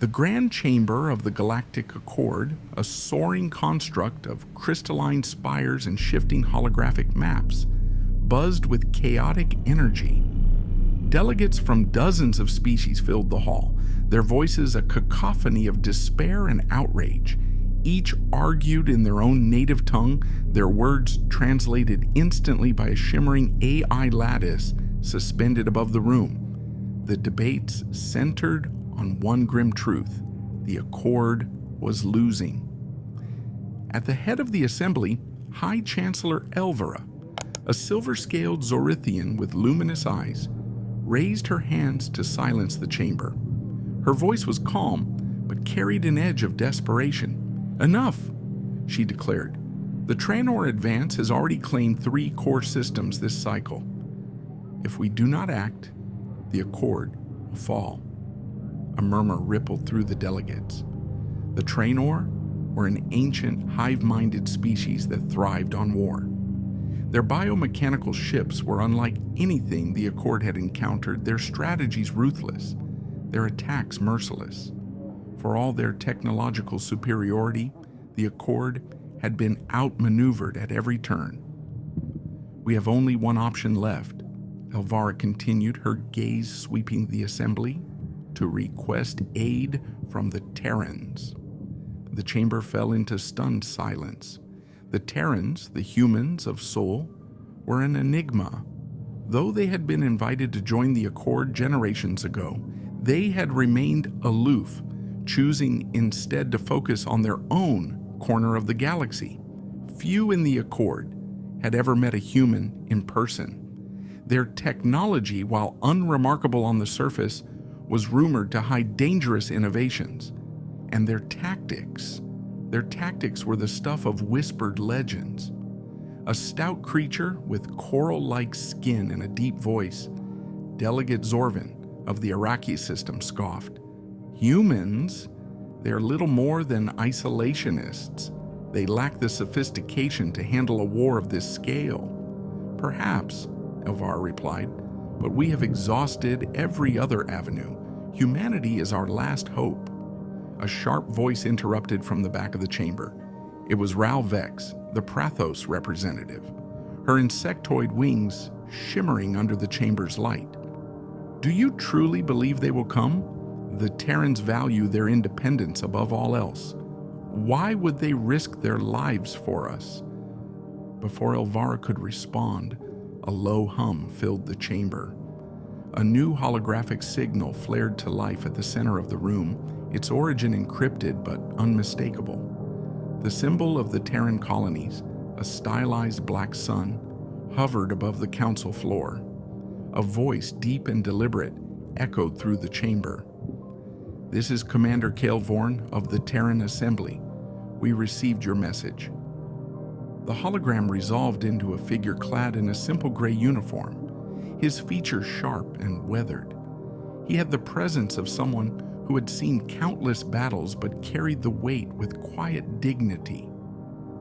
The grand chamber of the Galactic Accord, a soaring construct of crystalline spires and shifting holographic maps, buzzed with chaotic energy. Delegates from dozens of species filled the hall, their voices a cacophony of despair and outrage. Each argued in their own native tongue, their words translated instantly by a shimmering AI lattice suspended above the room. The debates centered on one grim truth: the Accord was losing. At the head of the assembly, High Chancellor Elvara, a silver-scaled Zorithian with luminous eyes, raised her hands to silence the chamber. Her voice was calm, but carried an edge of desperation. "Enough," she declared. "The Tranor advance has already claimed 3 core systems this cycle. If we do not act, the Accord will fall." A murmur rippled through the delegates. The Tranor were an ancient, hive-minded species that thrived on war. Their biomechanical ships were unlike anything the Accord had encountered, their strategies ruthless, their attacks merciless. For all their technological superiority, the Accord had been outmaneuvered at every turn. "We have only one option left," Elvara continued, her gaze sweeping the assembly, "to request aid from the Terrans." The chamber fell into stunned silence. The Terrans, the humans of Sol, were an enigma. Though they had been invited to join the Accord generations ago, they had remained aloof, choosing instead to focus on their own corner of the galaxy. Few in the Accord had ever met a human in person. Their technology, while unremarkable on the surface, was rumored to hide dangerous innovations. And their tactics were the stuff of whispered legends. A stout creature with coral-like skin and a deep voice, Delegate Zorvin of the Iraqi system scoffed. "Humans? They're little more than isolationists. They lack the sophistication to handle a war of this scale." "Perhaps," Elvara replied, "but we have exhausted every other avenue. Humanity is our last hope." A sharp voice interrupted from the back of the chamber. It was Ral Vex, the Prathos representative, her insectoid wings shimmering under the chamber's light. "Do you truly believe they will come? The Terrans value their independence above all else. Why would they risk their lives for us?" Before Elvara could respond, a low hum filled the chamber. A new holographic signal flared to life at the center of the room, its origin encrypted but unmistakable. The symbol of the Terran colonies, a stylized black sun, hovered above the council floor. A voice, deep and deliberate, echoed through the chamber. "This is Commander Kaelvorn of the Terran Assembly. We received your message." The hologram resolved into a figure clad in a simple gray uniform, his features sharp and weathered. He had the presence of someone who had seen countless battles but carried the weight with quiet dignity.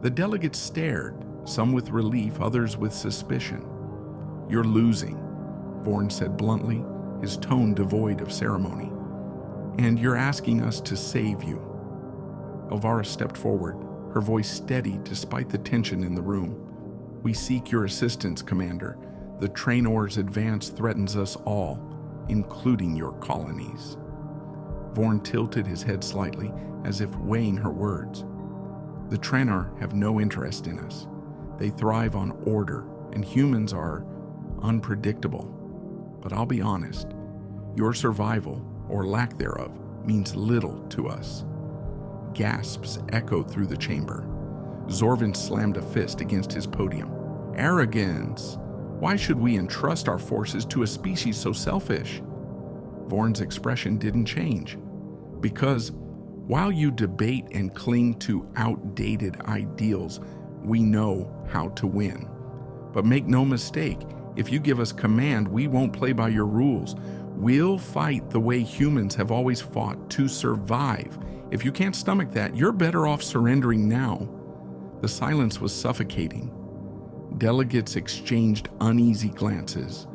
The delegates stared, some with relief, others with suspicion. "You're losing," Vorn said bluntly, his tone devoid of ceremony. "And you're asking us to save you." Elvara stepped forward, her voice steady despite the tension in the room. "We seek your assistance, Commander. The Tranor's advance threatens us all, including your colonies." Vorn tilted his head slightly, as if weighing her words. "The Tranor have no interest in us. They thrive on order, and humans are unpredictable. But I'll be honest, your survival, or lack thereof, means little to us." Gasps echoed through the chamber. Zorvin slammed a fist against his podium. "Arrogance! Why should we entrust our forces to a species so selfish?" Vorn's expression didn't change. "Because while you debate and cling to outdated ideals, we know how to win. But make no mistake, if you give us command, we won't play by your rules. We'll fight the way humans have always fought, to survive. If you can't stomach that, you're better off surrendering now." The silence was suffocating. Delegates exchanged uneasy glances.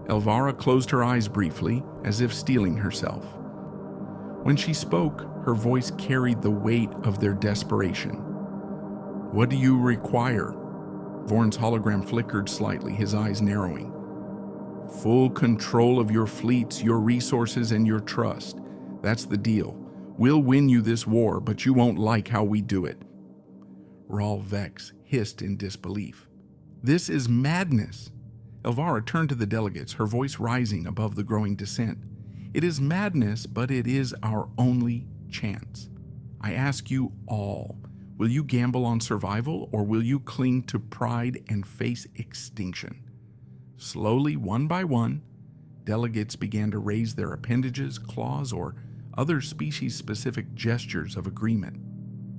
Elvara closed her eyes briefly, as if steeling herself. When she spoke, her voice carried the weight of their desperation. "What do you require?" Vorn's hologram flickered slightly, his eyes narrowing. "Full control of your fleets, your resources, and your trust. That's the deal. We'll win you this war, but you won't like how we do it." Rahl Vex hissed in disbelief. "This is madness." Elvara turned to the delegates, her voice rising above the growing dissent. "It is madness, but it is our only chance. I ask you all, will you gamble on survival, or will you cling to pride and face extinction?" Slowly, one by one, delegates began to raise their appendages, claws, or other species-specific gestures of agreement.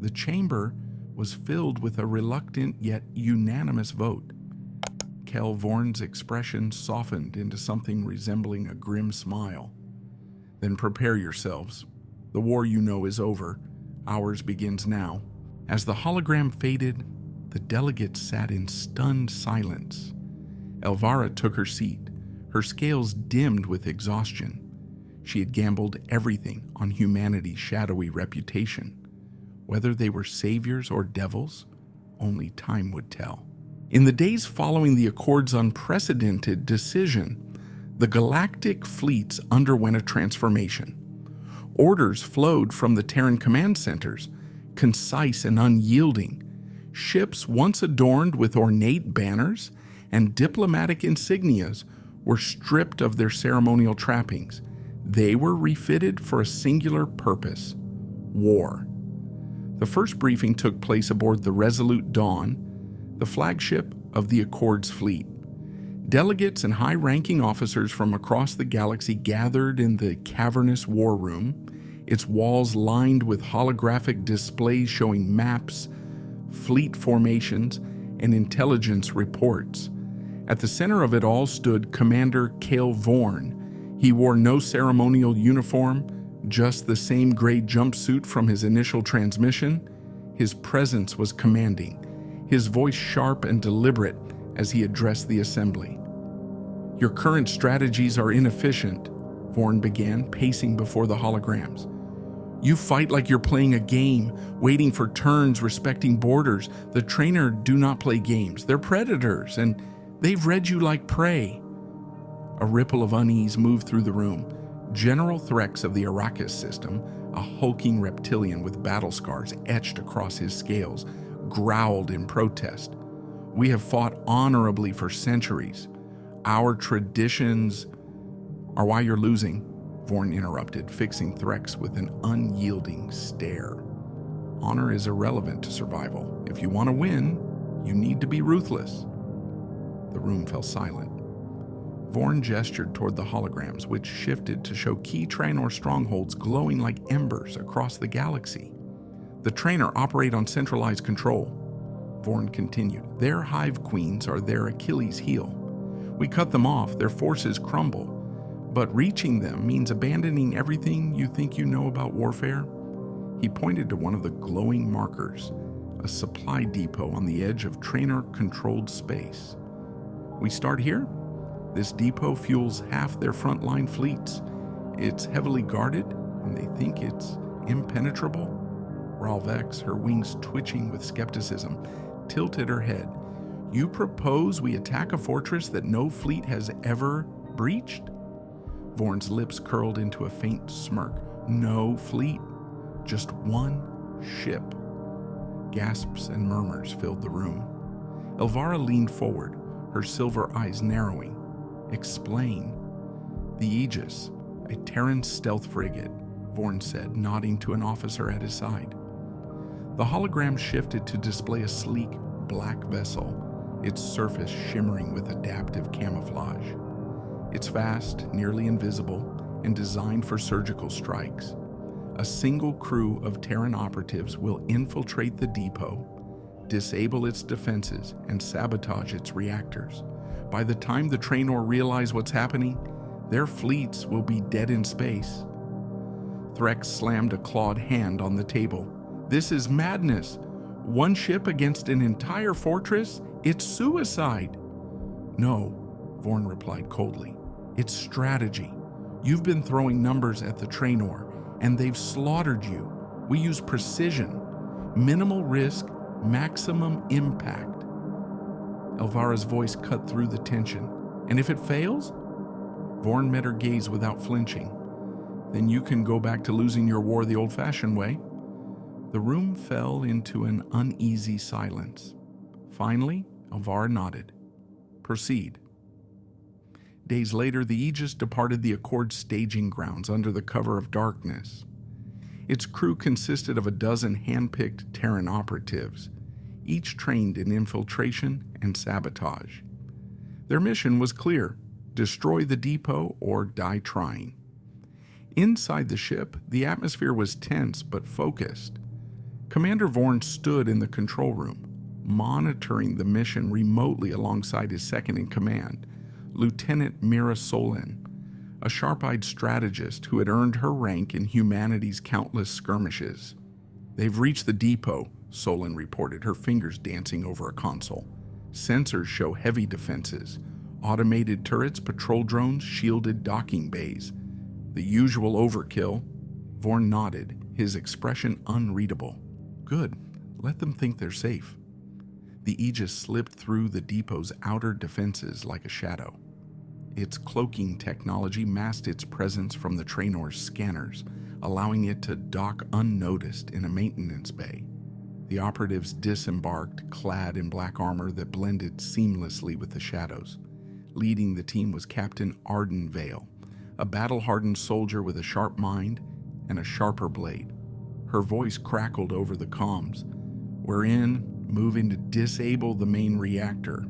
The chamber was filled with a reluctant yet unanimous vote. Kel Vorn's expression softened into something resembling a grim smile. "Then prepare yourselves. The war you know is over. Ours begins now." As the hologram faded, the delegates sat in stunned silence. Elvara took her seat, her scales dimmed with exhaustion. She had gambled everything on humanity's shadowy reputation. Whether they were saviors or devils, only time would tell. In the days following the Accord's unprecedented decision, the galactic fleets underwent a transformation. Orders flowed from the Terran command centers, concise and unyielding. Ships once adorned with ornate banners and diplomatic insignias were stripped of their ceremonial trappings. They were refitted for a singular purpose: war. The first briefing took place aboard the Resolute Dawn, the flagship of the Accord's fleet. Delegates and high-ranking officers from across the galaxy gathered in the cavernous war room, its walls lined with holographic displays showing maps, fleet formations, and intelligence reports. At the center of it all stood Commander Kael Vorn. He wore no ceremonial uniform, just the same gray jumpsuit from his initial transmission. His presence was commanding, his voice sharp and deliberate as he addressed the assembly. "Your current strategies are inefficient," Vorn began, pacing before the holograms. "You fight like you're playing a game, waiting for turns, respecting borders. The trainer do not play games. They're predators, and they've read you like prey." A ripple of unease moved through the room. General Threx of the Arrakis system, a hulking reptilian with battle scars etched across his scales, growled in protest. "We have fought honorably for centuries. Our traditions are why you're losing," Vorn interrupted, fixing Threx with an unyielding stare. "Honor is irrelevant to survival. If you want to win, you need to be ruthless." The room fell silent. Vorn gestured toward the holograms, which shifted to show key Trainor strongholds glowing like embers across the galaxy. "The Trainer operate on centralized control," Vorn continued. "Their hive queens are their Achilles heel. We cut them off, their forces crumble. But reaching them means abandoning everything you think you know about warfare." He pointed to one of the glowing markers, a supply depot on the edge of Trainer-controlled space. "We start here? This depot fuels half their frontline fleets. It's heavily guarded, and they think it's impenetrable." Rahl Vex, her wings twitching with skepticism, tilted her head. "You propose we attack a fortress that no fleet has ever breached?" Vorn's lips curled into a faint smirk. "No fleet, just one ship." Gasps and murmurs filled the room. Elvara leaned forward, her silver eyes narrowing. "Explain." "The Aegis, a Terran stealth frigate," Vorn said, nodding to an officer at his side. The hologram shifted to display a sleek, black vessel, its surface shimmering with adaptive camouflage. It's fast, nearly invisible, and designed for surgical strikes. A single crew of Terran operatives will infiltrate the depot, disable its defenses, and sabotage its reactors. By the time the Trainor realize what's happening, their fleets will be dead in space. Threx slammed a clawed hand on the table. "This is madness. One ship against an entire fortress? It's suicide." "No," Vorn replied coldly. "It's strategy. You've been throwing numbers at the Trainor, and they've slaughtered you. We use precision, minimal risk, maximum impact." Elvara's voice cut through the tension. "And if it fails?" Vorn met her gaze without flinching. "Then you can go back to losing your war the old-fashioned way." The room fell into an uneasy silence. Finally, Elvara nodded. "Proceed." Days later, the Aegis departed the Accord staging grounds under the cover of darkness. Its crew consisted of a dozen hand-picked Terran operatives, each trained in infiltration and sabotage. Their mission was clear: destroy the depot or die trying. Inside the ship, the atmosphere was tense but focused. Commander Vorn stood in the control room, monitoring the mission remotely alongside his second-in-command, Lieutenant Mira Solin, a sharp-eyed strategist who had earned her rank in humanity's countless skirmishes. "They've reached the depot," Solin reported, her fingers dancing over a console. "Sensors show heavy defenses, automated turrets, patrol drones, shielded docking bays. The usual overkill." Vorn nodded, his expression unreadable. "Good. Let them think they're safe." The Aegis slipped through the depot's outer defenses like a shadow. Its cloaking technology masked its presence from the Trainor's scanners, allowing it to dock unnoticed in a maintenance bay. The operatives disembarked, clad in black armor that blended seamlessly with the shadows. Leading the team was Captain Arden Vale, a battle-hardened soldier with a sharp mind and a sharper blade. Her voice crackled over the comms. "We're in, moving to disable the main reactor."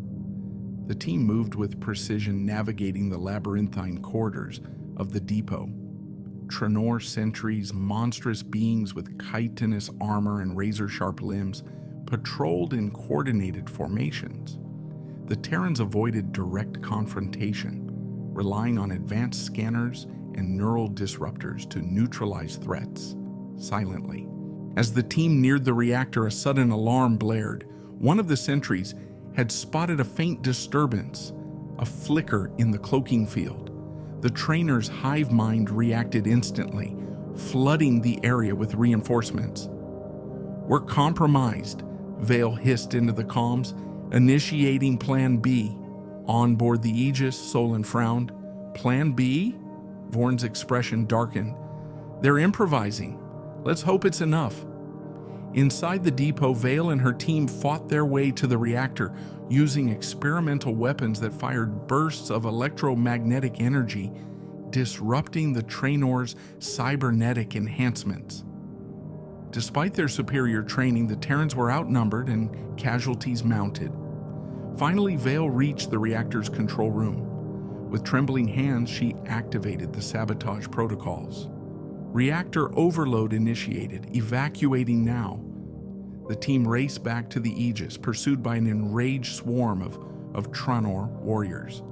The team moved with precision, navigating the labyrinthine corridors of the depot. Tranor sentries, monstrous beings with chitinous armor and razor-sharp limbs, patrolled in coordinated formations. The Terrans avoided direct confrontation, relying on advanced scanners and neural disruptors to neutralize threats, silently. As the team neared the reactor, a sudden alarm blared. One of the sentries had spotted a faint disturbance, a flicker in the cloaking field. The Trainor's hive mind reacted instantly, flooding the area with reinforcements. "We're compromised," Vale hissed into the comms, "initiating Plan B." On board the Aegis, Solon frowned. "Plan B?" Vorn's expression darkened. "They're improvising. Let's hope it's enough." Inside the depot, Vale and her team fought their way to the reactor, using experimental weapons that fired bursts of electromagnetic energy, disrupting the Trainor's cybernetic enhancements. Despite their superior training, the Terrans were outnumbered and casualties mounted. Finally, Vale reached the reactor's control room. With trembling hands, she activated the sabotage protocols. Reactor overload initiated, evacuating now. The team raced back to the Aegis, pursued by an enraged swarm of Tranor warriors.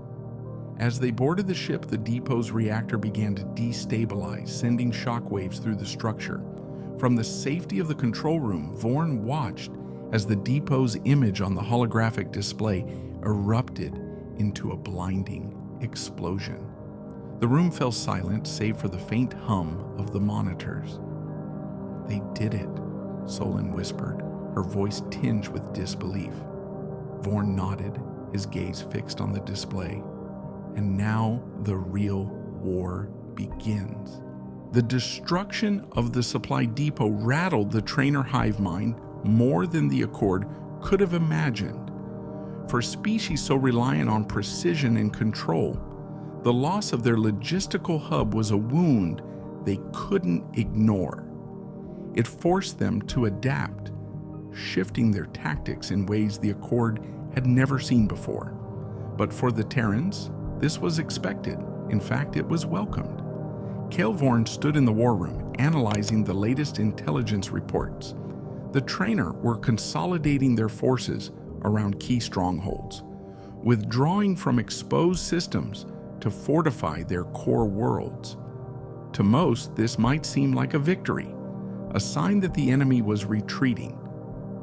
As they boarded the ship, the depot's reactor began to destabilize, sending shockwaves through the structure. From the safety of the control room, Vorn watched as the depot's image on the holographic display erupted into a blinding explosion. The room fell silent, save for the faint hum of the monitors. "They did it," Solon whispered, her voice tinged with disbelief. Vorn nodded, his gaze fixed on the display. "And now the real war begins." The destruction of the supply depot rattled the Trainor hive mind more than the Accord could have imagined. For a species so reliant on precision and control, the loss of their logistical hub was a wound they couldn't ignore. It forced them to adapt, shifting their tactics in ways the Accord had never seen before. But for the Terrans, this was expected. In fact, it was welcomed. Vorn stood in the war room, analyzing the latest intelligence reports. The Trainor were consolidating their forces around key strongholds, withdrawing from exposed systems to fortify their core worlds. To most, this might seem like a victory, a sign that the enemy was retreating.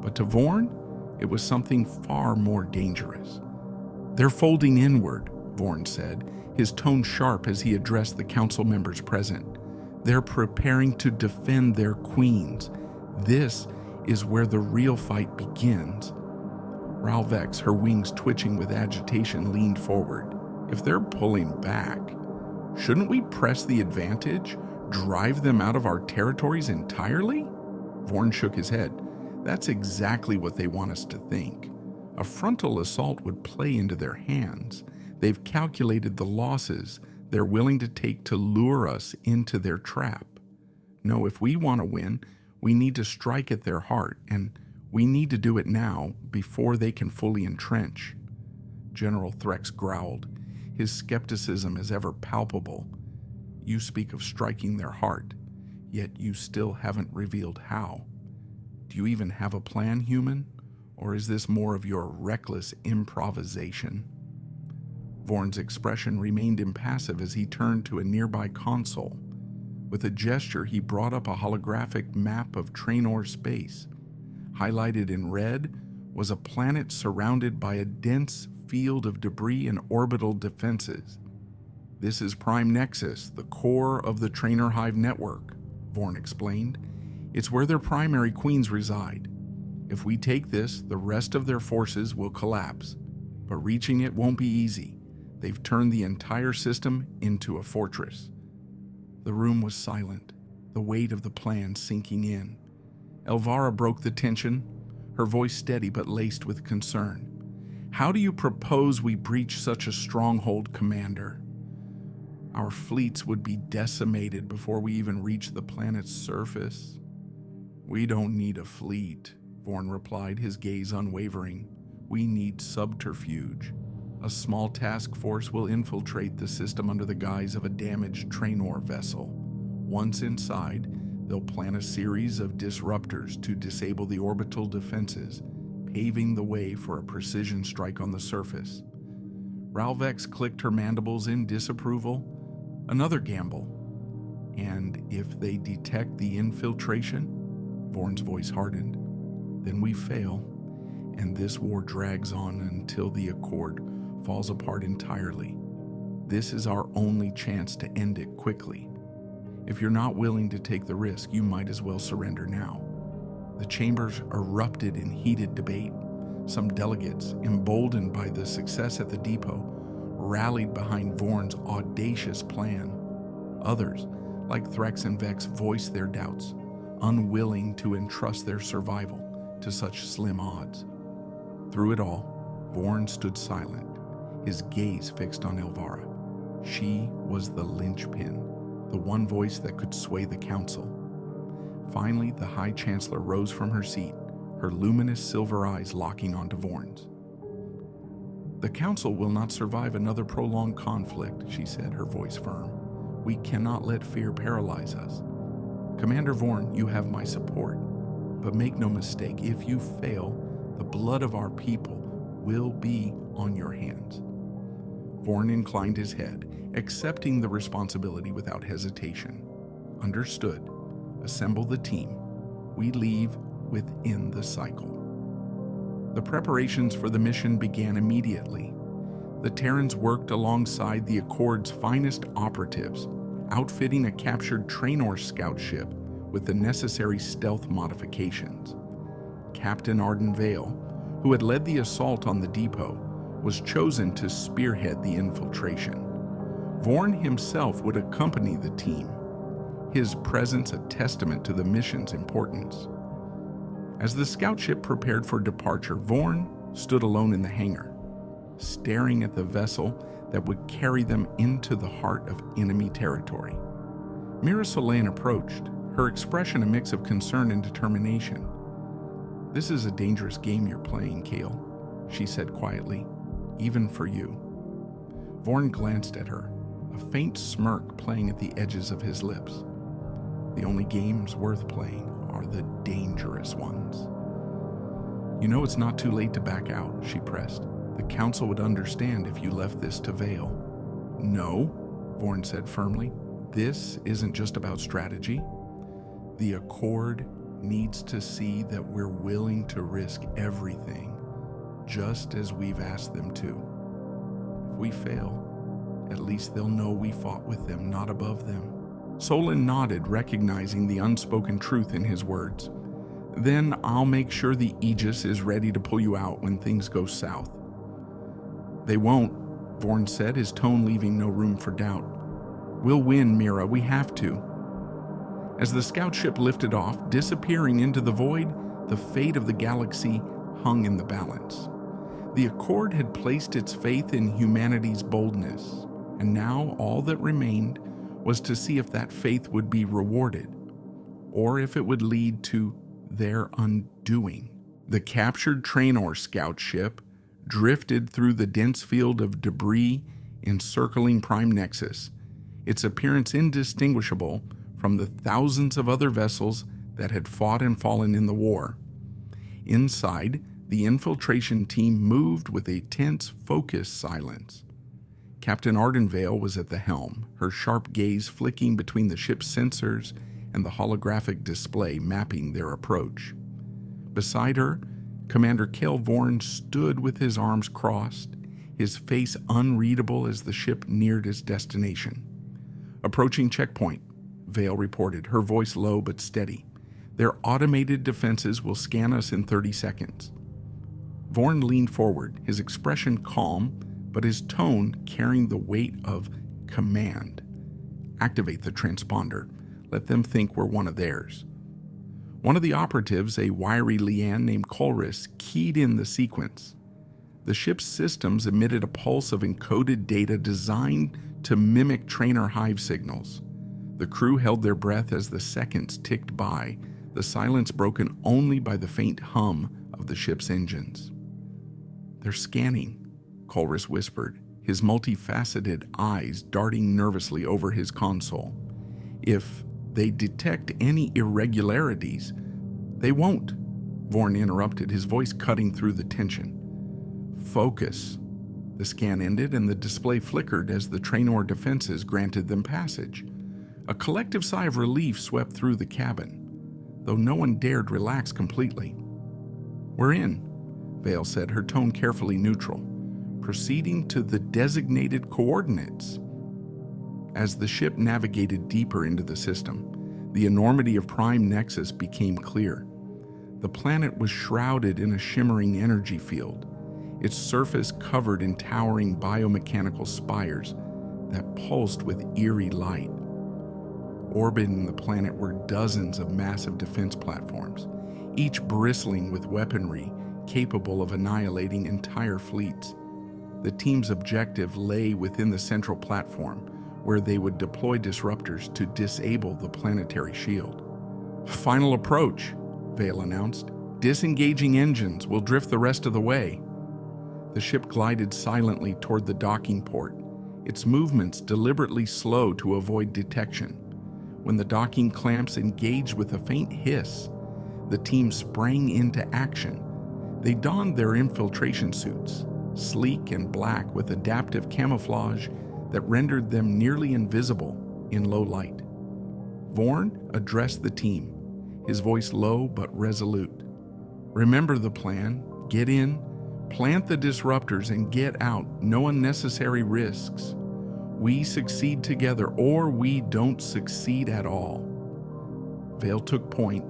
But to Vorn, it was something far more dangerous. "They're folding inward," Vorn said, his tone sharp as he addressed the council members present. They're preparing to defend their queens. This is where the real fight begins. Ralvex, her wings twitching with agitation, leaned forward. If they're pulling back, shouldn't we press the advantage? Drive them out of our territories entirely? Vorn shook his head. That's exactly what they want us to think. A frontal assault would play into their hands. They've calculated the losses they're willing to take to lure us into their trap. No, if we want to win, we need to strike at their heart, and we need to do it now before they can fully entrench. General Threx growled, his skepticism as ever palpable. You speak of striking their heart, yet you still haven't revealed how. Do you even have a plan, human? Or is this more of your reckless improvisation? Vorn's expression remained impassive as he turned to a nearby console. With a gesture, he brought up a holographic map of Trainor space. Highlighted in red was a planet surrounded by a dense field of debris and orbital defenses. This is Prime Nexus, the core of the Trainor Hive network, Vorn explained. It's where their primary queens reside. If we take this, the rest of their forces will collapse. But reaching it won't be easy. They've turned the entire system into a fortress. The room was silent, the weight of the plan sinking in. Elvara broke the tension, her voice steady but laced with concern. How do you propose we breach such a stronghold, Commander? Our fleets would be decimated before we even reach the planet's surface. We don't need a fleet, Vorn replied, his gaze unwavering. We need subterfuge. A small task force will infiltrate the system under the guise of a damaged Trainor vessel. Once inside, they'll plan a series of disruptors to disable the orbital defenses, paving the way for a precision strike on the surface. Ralvex clicked her mandibles in disapproval. Another gamble. And if they detect the infiltration, Vorn's voice hardened, then we fail, and this war drags on until the Accord falls apart entirely. This is our only chance to end it quickly. If you're not willing to take the risk, you might as well surrender now. The chambers erupted in heated debate. Some delegates, emboldened by the success at the depot, rallied behind Vorn's audacious plan. Others, like Threx and Vex, voiced their doubts, unwilling to entrust their survival to such slim odds. Through it all, Vorn stood silent, his gaze fixed on Elvara. She was the linchpin, the one voice that could sway the council. Finally, the High Chancellor rose from her seat, her luminous silver eyes locking onto Vorn's. The council will not survive another prolonged conflict, she said, her voice firm. We cannot let fear paralyze us. Commander Vorn, you have my support. But make no mistake, if you fail, the blood of our people will be on your hands. Vorn inclined his head, accepting the responsibility without hesitation. Understood. Assemble the team. We leave within the cycle. The preparations for the mission began immediately. The Terrans worked alongside the Accord's finest operatives, outfitting a captured Trainor scout ship with the necessary stealth modifications. Captain Arden Vale, who had led the assault on the depot, was chosen to spearhead the infiltration. Vorn himself would accompany the team, his presence a testament to the mission's importance. As the scout ship prepared for departure, Vorn stood alone in the hangar, staring at the vessel that would carry them into the heart of enemy territory. Mira Solain approached, her expression a mix of concern and determination. This is a dangerous game you're playing, Kale, she said quietly, even for you. Vorn glanced at her, a faint smirk playing at the edges of his lips. The only games worth playing are the dangerous ones. You know it's not too late to back out, she pressed. The council would understand if you left this to Vale. No, Vorn said firmly. This isn't just about strategy. The Accord needs to see that we're willing to risk everything, just as we've asked them to. If we fail, at least they'll know we fought with them, not above them. Solon nodded, recognizing the unspoken truth in his words. Then I'll make sure the Aegis is ready to pull you out when things go south. They won't, Vorn said, his tone leaving no room for doubt. We'll win, Mira, we have to. As the scout ship lifted off, disappearing into the void, the fate of the galaxy hung in the balance. The Accord had placed its faith in humanity's boldness, and now all that remained was to see if that faith would be rewarded, or if it would lead to their undoing. The captured Trainor scout ship drifted through the dense field of debris encircling Prime Nexus, its appearance indistinguishable from the thousands of other vessels that had fought and fallen in the war. Inside, the infiltration team moved with a tense, focused silence. Captain Ardenvale was at the helm, her sharp gaze flicking between the ship's sensors and the holographic display mapping their approach. Beside her, Commander Kel Vorn stood with his arms crossed, his face unreadable as the ship neared its destination. Approaching checkpoint, Vale reported, her voice low but steady. Their automated defenses will scan us in 30 seconds. Vorn leaned forward, his expression calm, but his tone carrying the weight of command. Activate the transponder. Let them think we're one of theirs. One of the operatives, a wiry Lian named Colress, keyed in the sequence. The ship's systems emitted a pulse of encoded data designed to mimic trainer hive signals. The crew held their breath as the seconds ticked by, the silence broken only by the faint hum of the ship's engines. They're scanning, Colress whispered, his multifaceted eyes darting nervously over his console. If they detect any irregularities, they won't, Vorn interrupted, his voice cutting through the tension. Focus. The scan ended and the display flickered as the Trainor defenses granted them passage. A collective sigh of relief swept through the cabin, though no one dared relax completely. We're in, Vale said, her tone carefully neutral, proceeding to the designated coordinates. As the ship navigated deeper into the system, the enormity of Prime Nexus became clear. The planet was shrouded in a shimmering energy field, its surface covered in towering biomechanical spires that pulsed with eerie light. Orbiting the planet were dozens of massive defense platforms, each bristling with weaponry capable of annihilating entire fleets. The team's objective lay within the central platform, where they would deploy disruptors to disable the planetary shield. Final approach, Vale announced. Disengaging engines will drift the rest of the way. The ship glided silently toward the docking port, its movements deliberately slow to avoid detection. When the docking clamps engaged with a faint hiss, the team sprang into action. They donned their infiltration suits, sleek and black with adaptive camouflage that rendered them nearly invisible in low light. Vorn addressed the team, his voice low but resolute. Remember the plan. Get in, plant the disruptors, and get out. No unnecessary risks. We succeed together, or we don't succeed at all. Vale took point,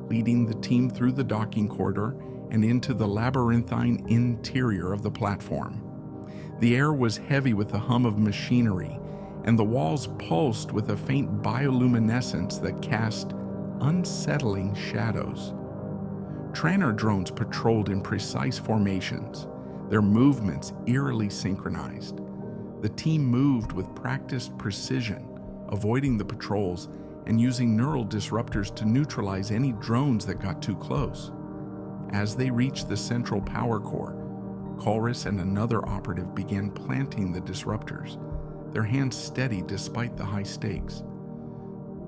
leading the team through the docking corridor and into the labyrinthine interior of the platform. The air was heavy with the hum of machinery, and the walls pulsed with a faint bioluminescence that cast unsettling shadows. Trainer drones patrolled in precise formations, their movements eerily synchronized. The team moved with practiced precision, avoiding the patrols and using neural disruptors to neutralize any drones that got too close. As they reached the central power core, Colress and another operative began planting the disruptors, their hands steady despite the high stakes.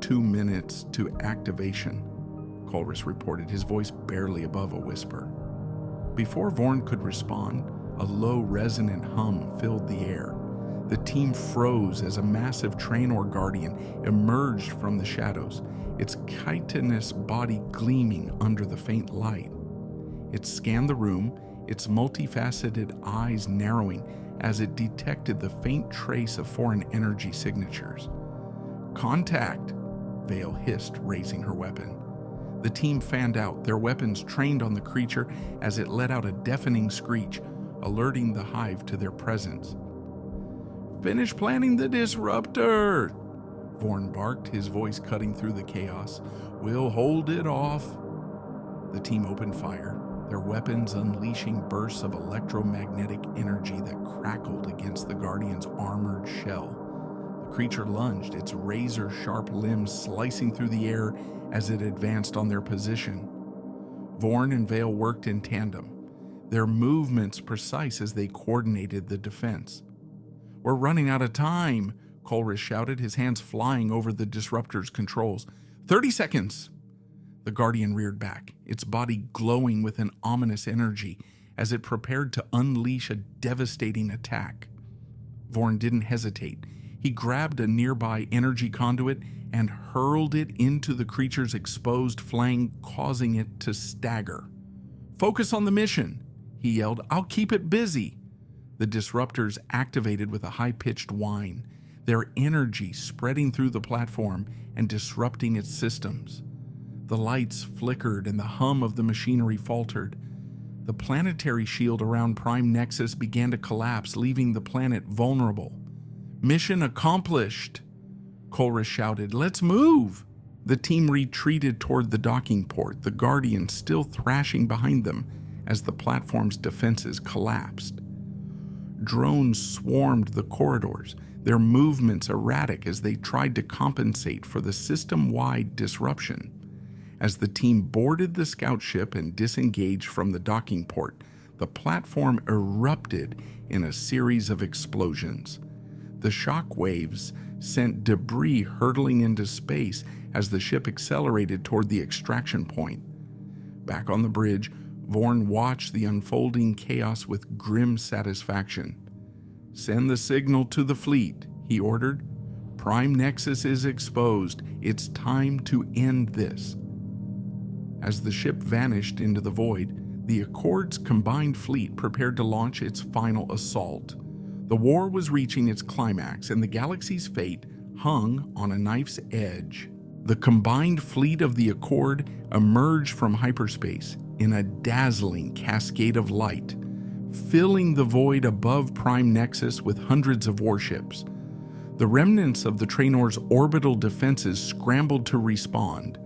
2 minutes to activation, Colress reported, his voice barely above a whisper. Before Vorn could respond, a low resonant hum filled the air. The team froze as a massive Trainor Guardian emerged from the shadows, its chitinous body gleaming under the faint light. It scanned the room, its multifaceted eyes narrowing as it detected the faint trace of foreign energy signatures. Contact, Vale hissed, raising her weapon. The team fanned out, their weapons trained on the creature as it let out a deafening screech, alerting the hive to their presence. Finish planting the disruptor, Vorn barked, his voice cutting through the chaos. We'll hold it off. The team opened fire, their weapons unleashing bursts of electromagnetic energy that crackled against the Guardian's armored shell. The creature lunged, its razor-sharp limbs slicing through the air as it advanced on their position. Vorn and Vale worked in tandem, their movements precise as they coordinated the defense. We're running out of time, Colress shouted, his hands flying over the disruptor's controls. 30 seconds! The Guardian reared back, its body glowing with an ominous energy as it prepared to unleash a devastating attack. Vorn didn't hesitate. He grabbed a nearby energy conduit and hurled it into the creature's exposed flank, causing it to stagger. Focus on the mission, he yelled. I'll keep it busy. The disruptors activated with a high-pitched whine, their energy spreading through the platform and disrupting its systems. The lights flickered and the hum of the machinery faltered. The planetary shield around Prime Nexus began to collapse, leaving the planet vulnerable. Mission accomplished, Colress shouted. Let's move! The team retreated toward the docking port, the Guardian still thrashing behind them as the platform's defenses collapsed. Drones swarmed the corridors, their movements erratic as they tried to compensate for the system-wide disruption. As the team boarded the scout ship and disengaged from the docking port, the platform erupted in a series of explosions. The shock waves sent debris hurtling into space as the ship accelerated toward the extraction point. Back on the bridge, Vorn watched the unfolding chaos with grim satisfaction. Send the signal to the fleet, he ordered. Prime Nexus is exposed. It's time to end this. As the ship vanished into the void, the Accord's combined fleet prepared to launch its final assault. The war was reaching its climax, and the galaxy's fate hung on a knife's edge. The combined fleet of the Accord emerged from hyperspace in a dazzling cascade of light, filling the void above Prime Nexus with hundreds of warships. The remnants of the Traenor's orbital defenses scrambled to respond,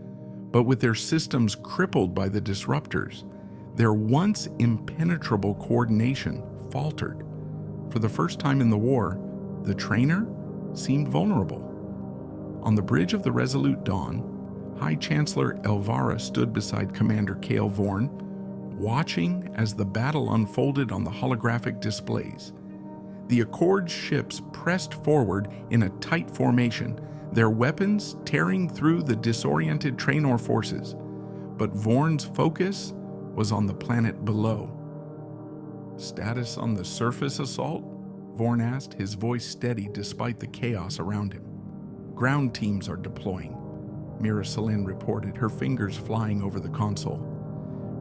but with their systems crippled by the disruptors, their once impenetrable coordination faltered. For the first time in the war, the Traenor seemed vulnerable. On the bridge of the Resolute Dawn, High Chancellor Elvara stood beside Commander Kale Vorn, watching as the battle unfolded on the holographic displays. The Accord ships pressed forward in a tight formation, their weapons tearing through the disoriented Traenor forces. But Vorn's focus was on the planet below. Status on the surface assault? Vorn asked, his voice steady despite the chaos around him. Ground teams are deploying, Mira Selin reported, her fingers flying over the console.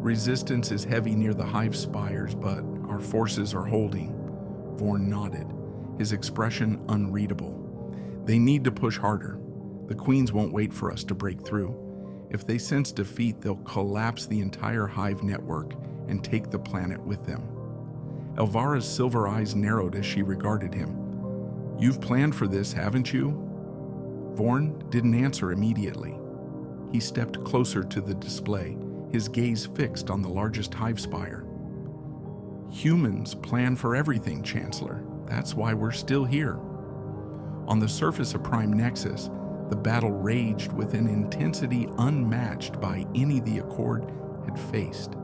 Resistance is heavy near the hive spires, but our forces are holding. Vorn nodded, his expression unreadable. They need to push harder. The Queens won't wait for us to break through. If they sense defeat, they'll collapse the entire hive network and take the planet with them. Elvara's silver eyes narrowed as she regarded him. You've planned for this, haven't you? Vorn didn't answer immediately. He stepped closer to the display, his gaze fixed on the largest hive spire. Humans plan for everything, Chancellor. That's why we're still here. On the surface of Prime Nexus, the battle raged with an intensity unmatched by any the Accord had faced.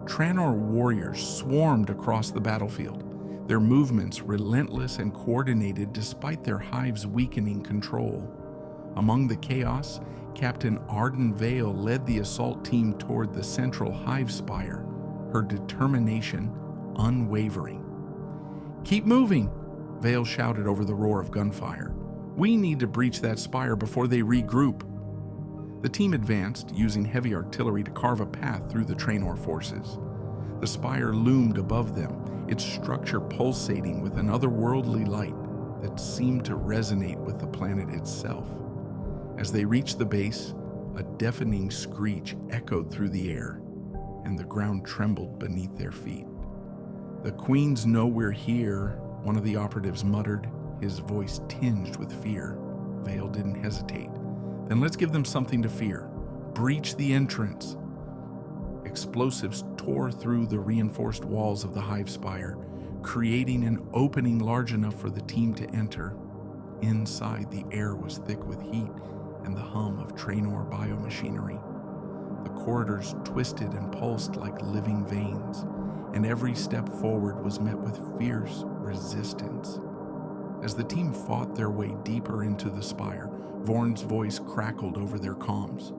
Traenor warriors swarmed across the battlefield, their movements relentless and coordinated despite their hive's weakening control. Among the chaos, Captain Arden Vale led the assault team toward the central hive spire, her determination unwavering. Keep moving, Vale shouted over the roar of gunfire. We need to breach that spire before they regroup. The team advanced, using heavy artillery to carve a path through the Traenor forces. The spire loomed above them, its structure pulsating with an otherworldly light that seemed to resonate with the planet itself. As they reached the base, a deafening screech echoed through the air, and the ground trembled beneath their feet. "The Queens know we're here," one of the operatives muttered, his voice tinged with fear. Vale didn't hesitate. "Then let's give them something to fear. Breach the entrance." Explosives tore through the reinforced walls of the hive spire, creating an opening large enough for the team to enter. Inside, the air was thick with heat and the hum of Traynor biomachinery. The corridors twisted and pulsed like living veins, and every step forward was met with fierce resistance. As the team fought their way deeper into the spire, Vorn's voice crackled over their comms.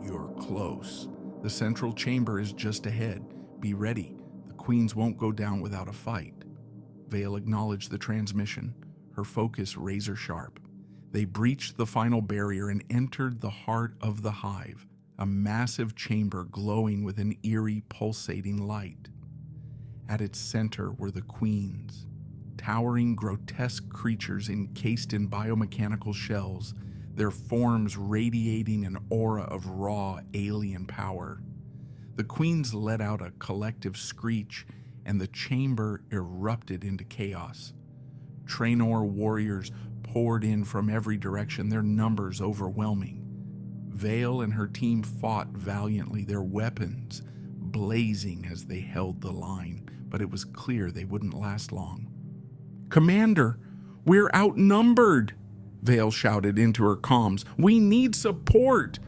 "You're close. The central chamber is just ahead. Be ready. The Queens won't go down without a fight." Vale acknowledged the transmission, her focus razor sharp. They breached the final barrier and entered the heart of the hive, a massive chamber glowing with an eerie, pulsating light. At its center were the Queens, towering, grotesque creatures encased in biomechanical shells, their forms radiating an aura of raw, alien power. The Queens let out a collective screech, and the chamber erupted into chaos. Traynor warriors poured in from every direction, their numbers overwhelming. Vale and her team fought valiantly, their weapons blazing as they held the line, but it was clear they wouldn't last long. "Commander, we're outnumbered!" Vale shouted into her comms. "We need support!"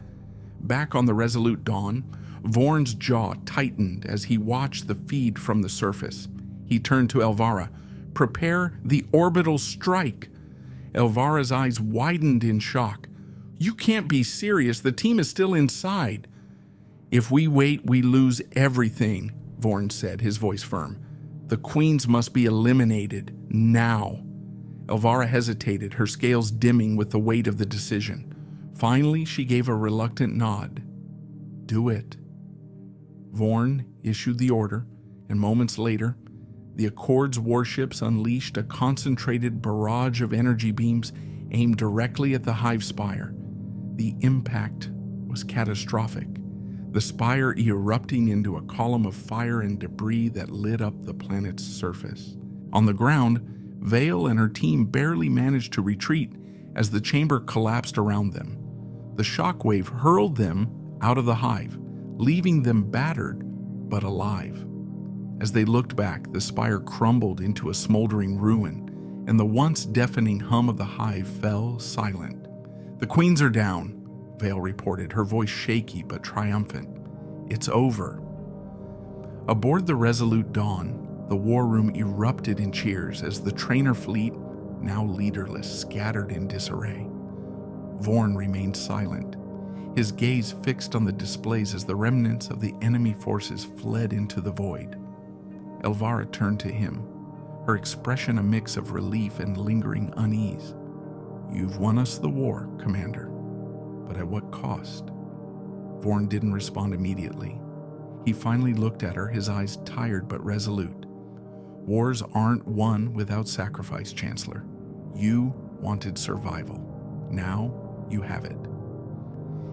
Back on the Resolute Dawn, Vorn's jaw tightened as he watched the feed from the surface. He turned to Elvara. "Prepare the orbital strike." Elvara's eyes widened in shock. "You can't be serious. The team is still inside." "If we wait, we lose everything," Vorn said, his voice firm. "The Queens must be eliminated now." Elvara hesitated, her scales dimming with the weight of the decision. Finally, she gave a reluctant nod. "Do it." Vorn issued the order, and moments later, the Accord's warships unleashed a concentrated barrage of energy beams aimed directly at the hive spire. The impact was catastrophic, the spire erupting into a column of fire and debris that lit up the planet's surface. On the ground, Vale and her team barely managed to retreat as the chamber collapsed around them. The shockwave hurled them out of the hive, leaving them battered but alive. As they looked back, the spire crumbled into a smoldering ruin, and the once deafening hum of the hive fell silent. "The Queens are down," Vale reported, her voice shaky but triumphant. "It's over." Aboard the Resolute Dawn, the war room erupted in cheers as the trainer fleet, now leaderless, scattered in disarray. Vorn remained silent, his gaze fixed on the displays as the remnants of the enemy forces fled into the void. Elvara turned to him, her expression a mix of relief and lingering unease. "You've won us the war, Commander, but at what cost?" Vorn didn't respond immediately. He finally looked at her, his eyes tired but resolute. "Wars aren't won without sacrifice, Chancellor. You wanted survival. Now you have it."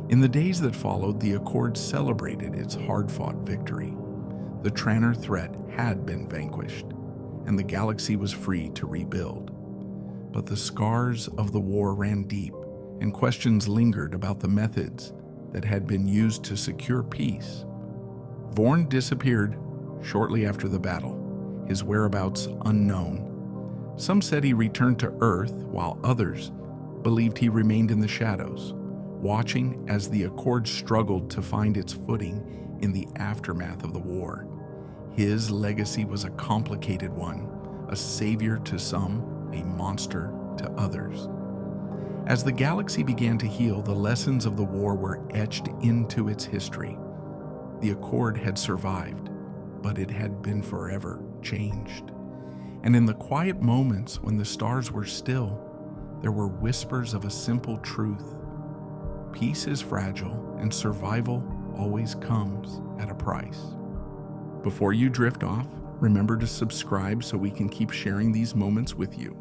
In the days that followed, the Accord celebrated its hard-fought victory. The Tranor threat had been vanquished, and the galaxy was free to rebuild. But the scars of the war ran deep, and questions lingered about the methods that had been used to secure peace. Vorn disappeared shortly after the battle, his whereabouts unknown. Some said he returned to Earth, while others believed he remained in the shadows, watching as the Accord struggled to find its footing in the aftermath of the war. His legacy was a complicated one, a savior to some, a monster to others. As the galaxy began to heal, the lessons of the war were etched into its history. The Accord had survived, but it had been forever changed. And in the quiet moments when the stars were still, there were whispers of a simple truth. Peace is fragile, and survival always comes at a price. Before you drift off, remember to subscribe so we can keep sharing these moments with you.